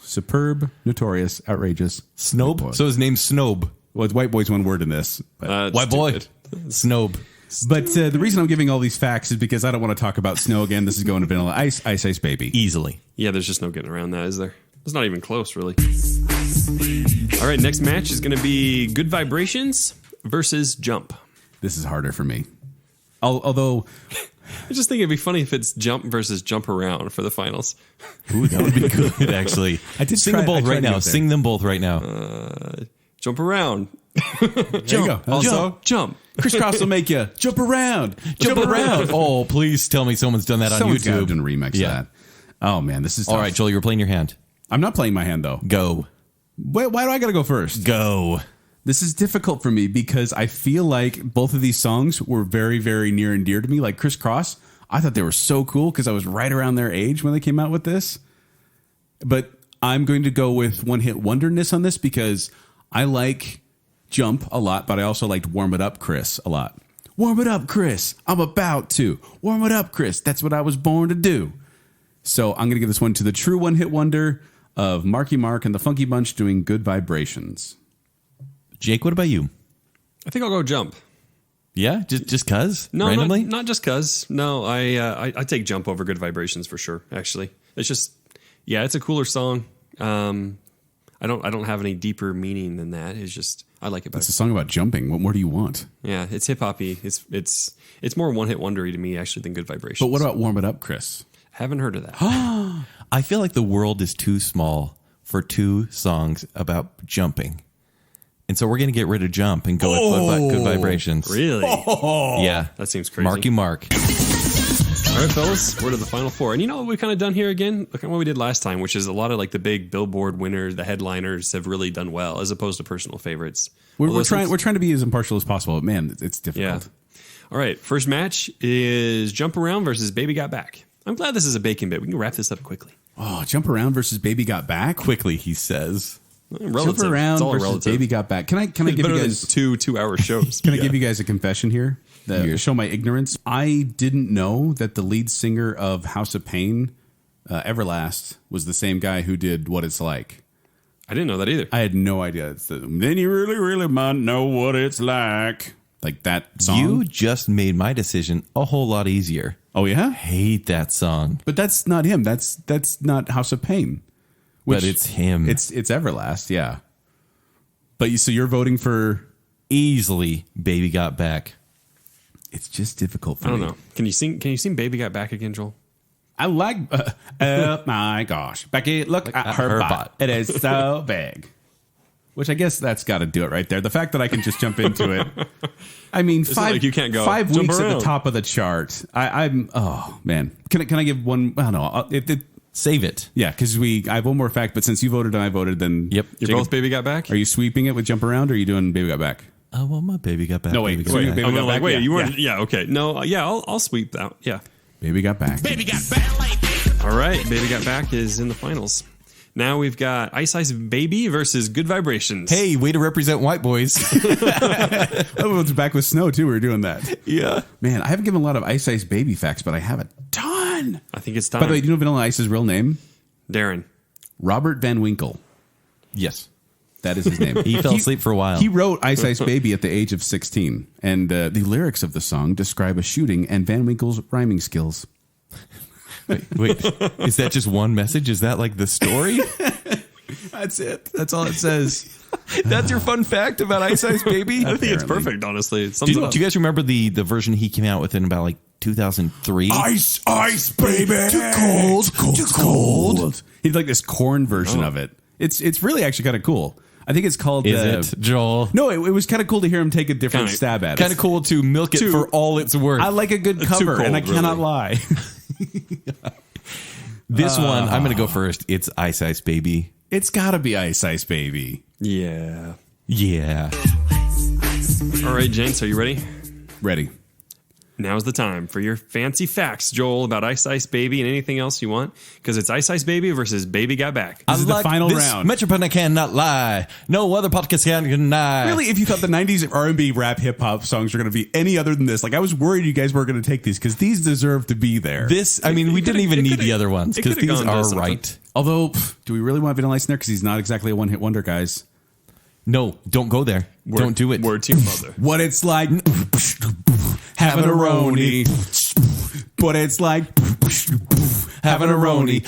Superb, Notorious, Outrageous Snob. White Boy. So his name's Snob. Well, it's white boy's one word in this. But White boy. Snob. But the reason I'm giving all these facts is because I don't want to talk about Snow again. This is going to Vanilla Ice, Ice Ice Baby. Easily. Yeah, there's just no getting around that, is there? It's not even close, really. All right, next match is going to be Good Vibrations versus Jump. This is harder for me. Although... I just think it'd be funny if it's Jump versus Jump Around for the finals. Ooh, that would be good, actually. I did sing them both right now. Sing them both right now. Jump Around. Jump. Also, Jump. Crisscross will make you jump around. Jump around. Oh, please tell me someone's done that Someone's on YouTube. Someone's remix that. Oh, man, this is tough. All right, Joel, you're playing your hand. I'm not playing my hand, though. Go. Why do I got to go first? Go. This is difficult for me because I feel like both of these songs were very, very near and dear to me. Like Crisscross, I thought they were so cool because I was right around their age when they came out with this. But I'm going to go with One Hit Wonderness on this because I like Jump a lot, but I also liked Warm It Up, Chris, a lot. Warm it up, Chris. I'm about to. Warm it up, Chris. That's what I was born to do. So I'm going to give this one to the true one hit wonder of Marky Mark and the Funky Bunch doing Good Vibrations. Jake, what about you? I think I'll go Jump. Yeah, just cuz? No, randomly? not just cuz. No, I take Jump over Good Vibrations for sure. Actually, it's just it's a cooler song. I don't have any deeper meaning than that. It's just I like it better. It's a song about jumping. What more do you want? Yeah, it's hip hoppy. It's more one hit wondery to me actually than Good Vibrations. But what about Warm It Up, Chris? Haven't heard of that. I feel like the world is too small for two songs about jumping. And so we're going to get rid of Jump and go with Good Vibrations. Really? Yeah. That seems crazy. Marky Mark. All right, fellas, we're to the final four. And you know what we've kind of done here again? Look at what we did last time, which is a lot of like the big Billboard winners, the headliners have really done well, as opposed to personal favorites. We're trying to be as impartial as possible, but man, it's difficult. Yeah. All right, first match is Jump Around versus Baby Got Back. I'm glad this is a bacon bit. We can wrap this up quickly. Oh, Jump Around versus Baby Got Back? Quickly, he says. Relative. Jump Around versus relative. Baby Got Back. Can I give you guys two-hour shows? Can I give you guys a confession here? Show my ignorance. I didn't know that the lead singer of House of Pain, Everlast, was the same guy who did What It's Like. I didn't know that either. I had no idea. Then you really, really might know what it's like. Like that song. You just made my decision a whole lot easier. Oh yeah? Hate that song. But that's not him. That's not House of Pain. But it's him. It's Everlast, yeah. But so you're voting for easily Baby Got Back. It's just difficult for me. I don't know. Can you sing Baby Got Back again, Joel? I like oh my gosh. Becky, look at her butt. It is so big. Which I guess that's got to do it right there. The fact that I can just jump into it. I mean, like you can't go 5 weeks around at the top of the chart. I'm oh man. Can I give one? I don't know. Save it. Yeah, because I have one more fact. But since you voted and I voted, then yep, you're Jacob, both Baby Got Back. Are you sweeping it with Jump Around, or are you doing Baby Got Back? Oh well, my Baby Got Back. No wait, Baby so got Baby back. Got Back. Wait, yeah, you weren't? Yeah, okay. No, yeah, I'll sweep that. Yeah, Baby Got Back. Baby got back. All right, Baby Got Back is in the finals. Now we've got Ice Ice Baby versus Good Vibrations. Hey, way to represent white boys. Oh, it's Back with Snow too. We were doing that. Yeah, man, I haven't given a lot of Ice Ice Baby facts, but I have a ton. I think it's time. By the way, do you know Vanilla Ice's real name? Darren. Robert Van Winkle. yes. That is his name. He fell asleep for a while. He wrote Ice Ice Baby at the age of 16. And the lyrics of the song describe a shooting and Van Winkle's rhyming skills. Wait, is that just one message? Is that like the story? That's it. That's all it says. That's your fun fact about Ice Ice Baby? I think it's perfect, honestly. It Do you guys remember the version he came out with in about like 2003? Ice, ice, baby. Too cold, cold. He did like this corn version of it. It's really actually kind of cool. I think it's called... Is it, Joel? No, it was kind of cool to hear him take a different stab at it. Kind of cool to milk it for all it's worth. I like a good cover, cold, and I cannot lie. This one, I'm going to go first. It's Ice Ice Baby. It's got to be Ice Ice Baby. Yeah. Yeah. All right, gents, are you ready? Ready. Now's the time for your fancy facts, Joel, about Ice Ice Baby and anything else you want, because it's Ice Ice Baby versus Baby Got Back. This is the final round. Metropolitan cannot lie. No other podcast can deny. Really, if you thought the 90s R&B rap hip hop songs were going to be any other than this, like I was worried you guys were going to take these because these deserve to be there. We didn't even need the other ones because these are right. Although, do we really want Vanilla Ice in there? Because he's not exactly a one-hit wonder, guys. No, don't go there. Don't do it. Word to your mother. What it's like having a roni. What it's like having a roni.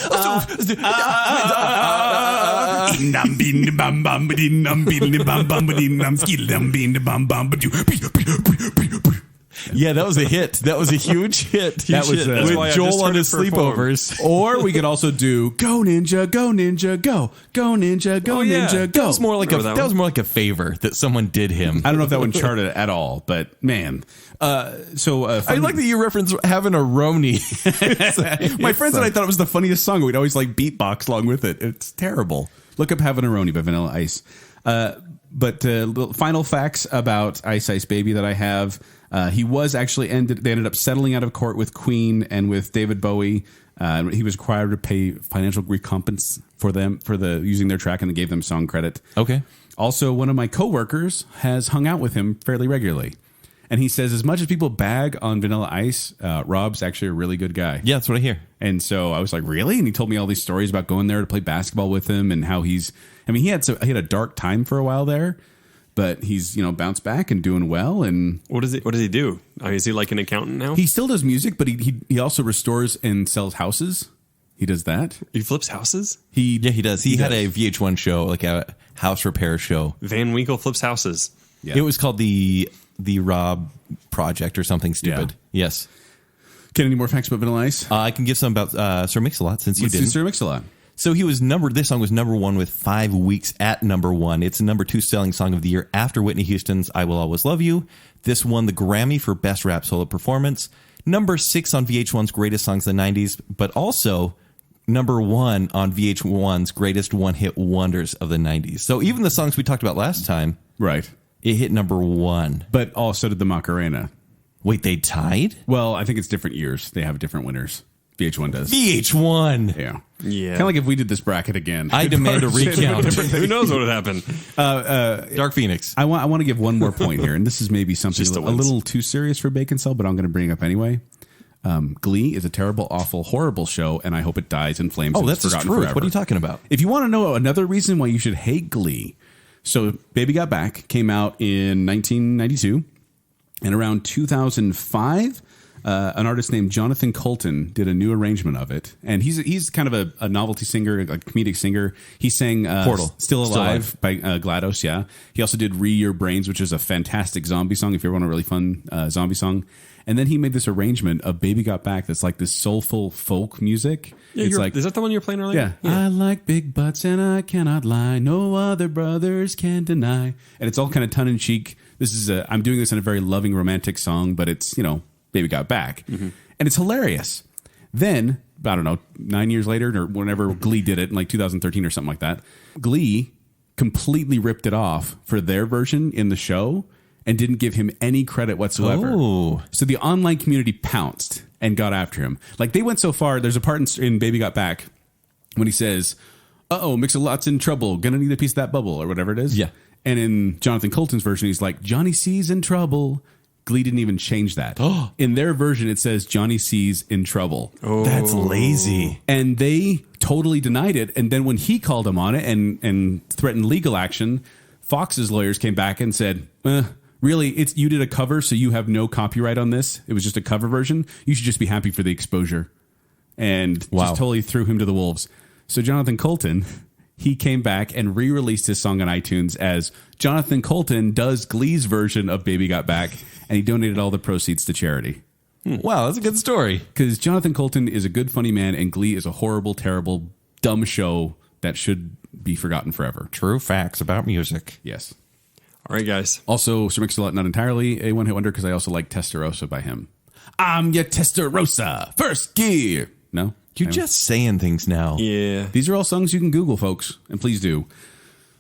Yeah, that was a hit. That was a huge hit. That was with Joel on his sleepovers. Or we could also do Go Ninja, Go Ninja, Go, Go Ninja, Go Ninja, Go. That was more like a favor that someone did him. I don't know if that one charted at all, but man. I like that you reference having a Roni. My friends and I thought it was the funniest song. We'd always like beatbox along with it. It's terrible. Look up Having a Roni by Vanilla Ice. But final facts about Ice Ice Baby that I have. He was actually they ended up settling out of court with Queen and with David Bowie. He was required to pay financial recompense for them for using their track, and they gave them song credit. Okay. Also, one of my coworkers has hung out with him fairly regularly. And he says, as much as people bag on Vanilla Ice, Rob's actually a really good guy. Yeah, that's what I hear. And so I was like, really? And he told me all these stories about going there to play basketball with him and how he had a dark time for a while there, but he's, bounced back and doing well. And what does he do? I mean, is he like an accountant now? He still does music, but he also restores and sells houses. He does that. He flips houses? He does. He had a VH1 show, like a house repair show. Van Winkle flips houses. Yeah. It was called the Rob Project or something stupid. Yeah. Yes. Get any more facts about Vanilla Ice? I can give some about Sir Mix-a-Lot since you did. Sir Mix-a-Lot. So this song was number one with 5 weeks at number one. It's the number 2 selling song of the year after Whitney Houston's I Will Always Love You. This won the Grammy for Best Rap Solo Performance. number 6 on VH1's Greatest Songs of the 90s, but also number 1 on VH1's Greatest One-Hit Wonders of the 90s. So even the songs we talked about last time, right, it hit number 1. But also did the Macarena. Wait, they tied? Well, I think it's different years. They have different winners. VH1 does. VH1. Yeah. Yeah. Kind of like if we did this bracket again. I demand a recount. Who knows what would happen? Dark Phoenix. I want to give one more point here, and this is maybe something Just a little too serious for Baconsale, but I'm going to bring it up anyway. Glee is a terrible, awful, horrible show, and I hope it dies in flames. Oh, that's forgotten true. forever. What are you talking about? If you want to know another reason why you should hate Glee, so Baby Got Back came out in 1992, and around 2005, an artist named Jonathan Colton did a new arrangement of it, and he's kind of a novelty singer, a comedic singer. He sang Portal. Still Alive by GLaDOS, yeah. He also did Re Your Brains, which is a fantastic zombie song, if you ever want a really fun zombie song. And then he made this arrangement of Baby Got Back that's like this soulful folk music. Yeah, it's like, is that the one you were playing earlier? yeah. I like big butts and I cannot lie. No other brothers can deny. And it's all kind of tongue-in-cheek. I'm doing this in a very loving, romantic song, but it's, Baby Got Back. Mm-hmm. And it's hilarious. Then, I don't know, 9 years later or whenever Glee did it in like 2013 or something like that, Glee completely ripped it off for their version in the show and didn't give him any credit whatsoever. Oh. So the online community pounced and got after him. Like they went so far, there's a part in Baby Got Back when he says, uh-oh, Mix-a-Lot's in trouble, gonna need a piece of that bubble, or whatever it is. Yeah. And in Jonathan Colton's version, he's like, Johnny C's in trouble. Glee didn't even change that. In their version, it says Johnny C's in trouble. Oh. That's lazy. And they totally denied it. And then when he called him on it and threatened legal action, Fox's lawyers came back and said, really, you did a cover, so you have no copyright on this. It was just a cover version. You should just be happy for the exposure. And just totally threw him to the wolves. So Jonathan Colton, he came back and re-released his song on iTunes as Jonathan Colton does Glee's version of Baby Got Back, and he donated all the proceeds to charity. Wow, that's a good story. Because Jonathan Colton is a good, funny man, and Glee is a horrible, terrible, dumb show that should be forgotten forever. True facts about music. Yes. All right, guys. Also, Sir Mix-a-Lot, not entirely a one-hit wonder, because I also like Testarossa by him. I'm your Testarossa, first gear. No? You're just saying things now. Yeah. These are all songs you can Google, folks, and please do.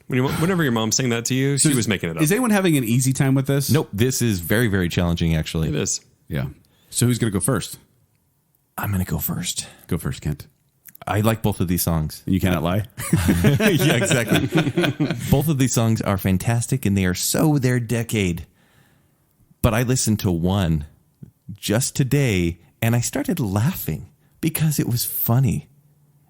Whenever your mom sang that to you, she was making it up. Is anyone having an easy time with this? Nope. This is very, very challenging, actually. It is. Yeah. So who's going to go first? I'm going to go first. Go first, Kent. I like both of these songs. And you cannot lie? Yeah, exactly. Both of these songs are fantastic, and they are so their decade. But I listened to one just today, and I started laughing because it was funny.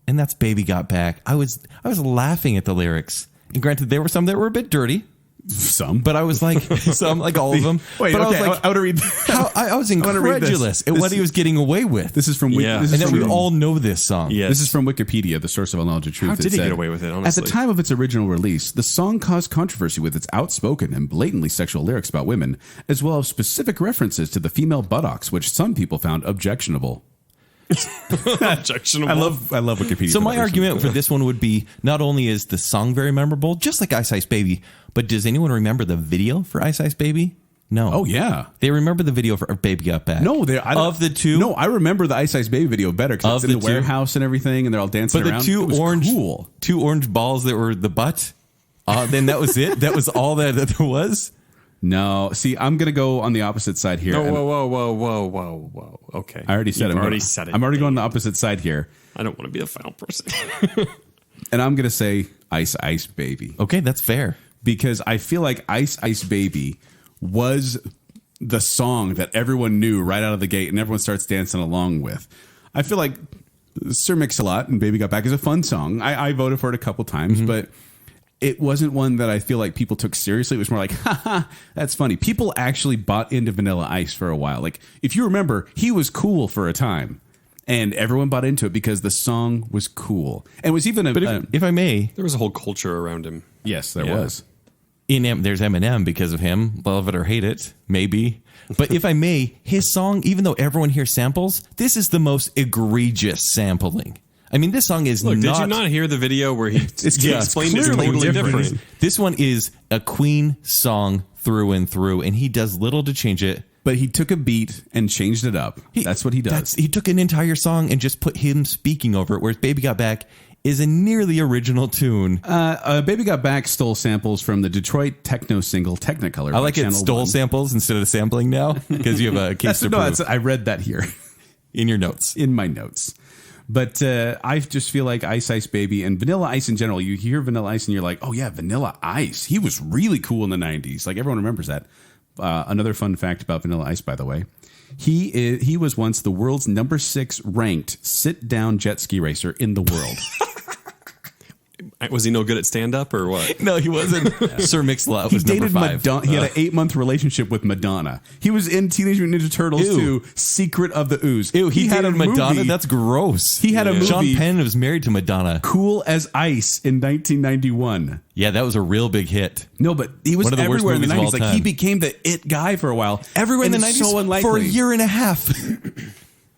And that's Baby Got Back. I was laughing at the lyrics. And granted, there were some that were a bit dirty. Some. But I was like, some, like all of them. Wait, but okay, I was like, I want to read. I was incredulous at what he was getting away with. This is from Yeah. this is And then from, we all know this song. Yes. This is from Wikipedia, the source of all knowledge of truth. How It did he said, get away with it, At honestly? the time of its original release, the song caused controversy with its outspoken and blatantly sexual lyrics about women, as well as specific references to the female buttocks, which some people found objectionable. Objectionable. I love Wikipedia. So for my that reason. argument for this one would be, not only is the song very memorable, just like Ice Ice Baby, but does anyone remember the video for Ice Ice Baby? No. Oh yeah, They remember the video for Baby Got Back. no, of the two. No, I remember the Ice Ice Baby video better because Of it's in the the two? warehouse and everything, and they're all dancing but the around. two It was orange, cool. two orange balls that were the butt. Then that was it. That was all that there was. No, see, I'm gonna go on the opposite side here. No, and whoa. Okay. I already said You've it. already said it. I'm already going on the opposite side here, I don't want to be the final person. and I'm gonna say Ice Ice Baby. Okay, that's fair. Because I feel like Ice Ice Baby was the song that everyone knew right out of the gate and everyone starts dancing along with. I feel like Sir Mix-a-Lot and Baby Got Back is a fun song. I voted for it a couple times, but it wasn't one that I feel like people took seriously. It was more like, haha, that's funny. People actually bought into Vanilla Ice for a while. Like, if you remember, he was cool for a time. And everyone bought into it because the song was cool. And it was even a... But if I may, There was a whole culture around him. yes, there Yeah. was. there's Eminem because of him. Love it or hate it, maybe. But if I may, his song, even though everyone hears samples, this is the most egregious sampling. I mean, this song is Look, not... did you not hear the video where he explained it clearly totally different. different? This one is a Queen song through and through, and he does little to change it. But he took a beat and changed it up. That's what he does. He took an entire song and just put him speaking over it, whereas Baby Got Back is a nearly original tune. Baby Got Back stole samples from the Detroit techno single Technicolor. I like it stole samples instead of sampling now because you have a case to prove. I read that here. In your notes. In my notes. But I just feel like Ice Ice Baby and Vanilla Ice in general, you hear Vanilla Ice and you're like, oh yeah, Vanilla Ice. He was really cool in the 90s. Like everyone remembers that. Another fun fact about Vanilla Ice, by the way. He was once the world's number 6 ranked sit-down jet ski racer in the world. Was he no good at stand-up or what? No, he wasn't. Sir Mix-a-Lot was number 5. Madonna. He had an 8-month relationship with Madonna. He was in Teenage Mutant Ninja Turtles 2, Secret of the Ooze. Ew, he had a Madonna? Movie. That's gross. He had a movie. Sean Penn was married to Madonna. Cool as Ice in 1991. Yeah, that was a real big hit. No, but he was everywhere in the 90s. Like, he became the it guy for a while. Everywhere in the 90s so unlikely. for a year and a half.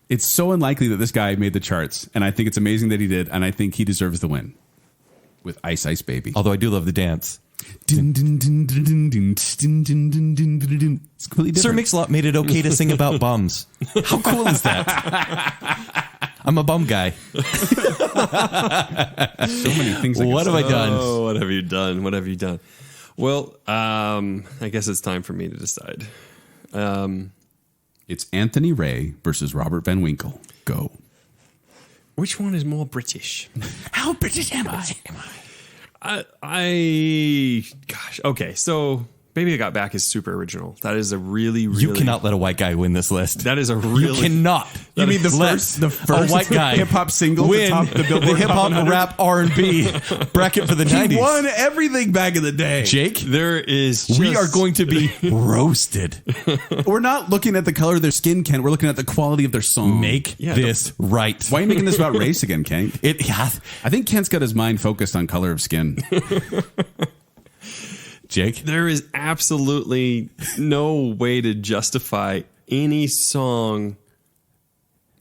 It's so unlikely that this guy made the charts. And I think it's amazing that he did. And I think he deserves the win. With Ice Ice Baby. Although I do love the dance. It's completely different. Sir Mix-a-Lot made it okay to sing about bums. How cool is that? I'm a bum guy. So many things. What have I done? Oh, what have you done? What have you done? Well, I guess it's time for me to decide. It's Anthony Ray versus Robert Van Winkle. Go. Which one is more British? How British am I? Gosh. Okay, so Baby I Got Back is super original. That is a really You cannot let a white guy win this list. That is a really... You cannot. You mean the first white guy hip hop single win to top the Billboard the hip hop 100? rap R&B bracket for the 90s. He won everything back in the day. Jake, there is we are going to be roasted. We're not looking at the color of their skin, Kent. We're looking at the quality of their song. Make this right. Why are you making this about race again, Kent? I think Kent's got his mind focused on color of skin. Jake? There is absolutely no way to justify any song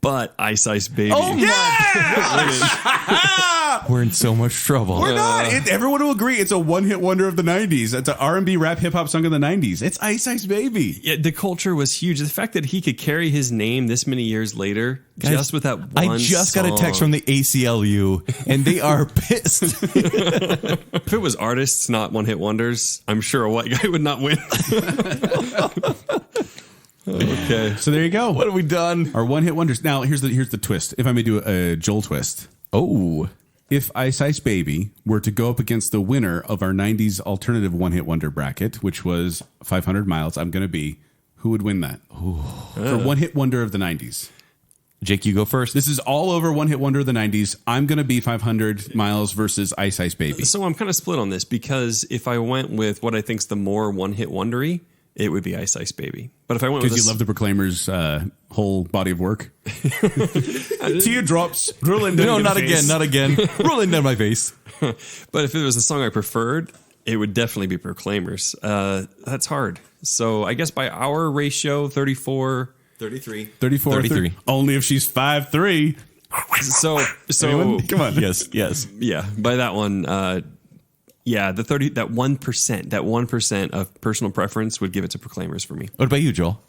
but Ice Ice Baby. Oh, yeah! We're in so much trouble. We're not. Everyone will agree it's a one-hit wonder of the 90s. It's an R&B rap hip-hop song of the 90s. It's Ice Ice Baby. Yeah, the culture was huge. The fact that he could carry his name this many years later, Guys, just with that one I just song. got a text from the ACLU, and they are pissed. If it was artists, not one-hit wonders, I'm sure a white guy would not win. Okay. So there you go. What have we done? Our one-hit wonders. Now, here's the twist. If I may do a Joel twist. Oh. If Ice Ice Baby were to go up against the winner of our 90s alternative one-hit wonder bracket, which was 500 Miles, I'm Gonna Be, who would win that? For one-hit wonder of the 90s. Jake, you go first. This is all over one-hit wonder of the 90s. I'm Gonna Be 500 Miles versus Ice Ice Baby. So I'm kind of split on this because if I went with what I think's the more one-hit wondery, it would be Ice Ice Baby. But if I went with because you love the Proclaimers' whole body of work, teardrops rolling down. No, not face. again, not again. Rolling down my face. But if it was the song I preferred, it would definitely be Proclaimers. That's hard. So I guess by our ratio, 34, 33. 33. Only if she's 5'3". So Anyone? Come on. Yes. Yeah, by that one, yeah, that 1% of personal preference would give it to Proclaimers for me. What about you, Joel?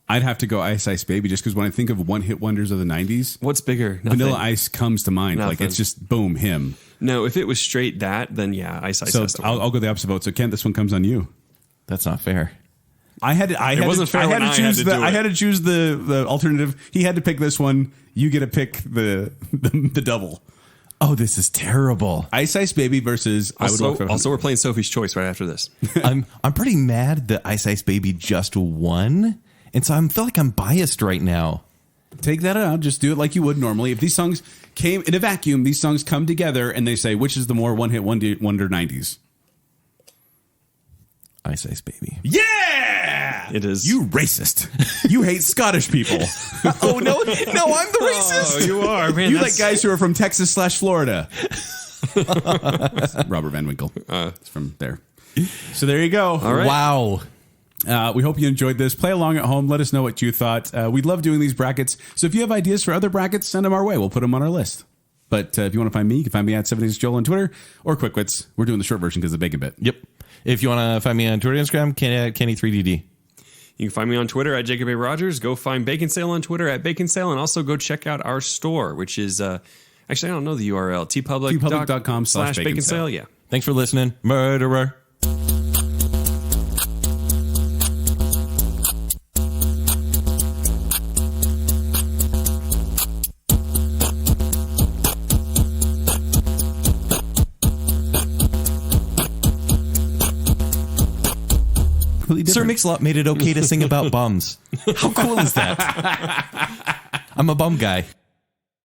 I'd have to go Ice Ice Baby just because when I think of one-hit wonders of the 90s, What's bigger? Nothing. Vanilla Ice comes to mind. Nothing. Like it's just boom, him. No, if it was straight that, then yeah, Ice Ice. So has to win. I'll go the opposite vote. So Kent, this one comes on you. That's not fair. I had wasn't fair when I had to do it. I had to choose the alternative. He had to pick this one. You get to pick the double. Oh, this is terrible. Ice Ice Baby versus Also, we're playing Sophie's Choice right after this. I'm pretty mad that Ice Ice Baby just won, and so I feel like I'm biased right now. Take that out. Just do it like you would normally. If these songs came in a vacuum, these songs come together and they say, which is the more one-hit wonder 90s? Ice Ice Baby. Yeah! It is. You racist. You hate Scottish people. Oh, no, I'm the racist. Oh, you are, man. You like guys who are from Texas/Florida. Robert Van Winkle. It's from there. So there you go. All right. Wow. We hope you enjoyed this. Play along at home. Let us know what you thought. We love doing these brackets. So if you have ideas for other brackets, send them our way. We'll put them on our list. But if you want to find me, you can find me at 7daysjoel on Twitter or QuickWits. We're doing the short version because of BaconBit. Yep. If you want to find me on Twitter and Instagram, Kenny3DD. You can find me on Twitter at Jacob A. Rogers. Go find Baconsale on Twitter at Baconsale, and also go check out our store, which is actually, I don't know the URL. tpublic.com/Baconsale. Yeah. Thanks for listening, murderer. Sir Mix-a-Lot made it okay to sing about bums. How cool is that? I'm a bum guy.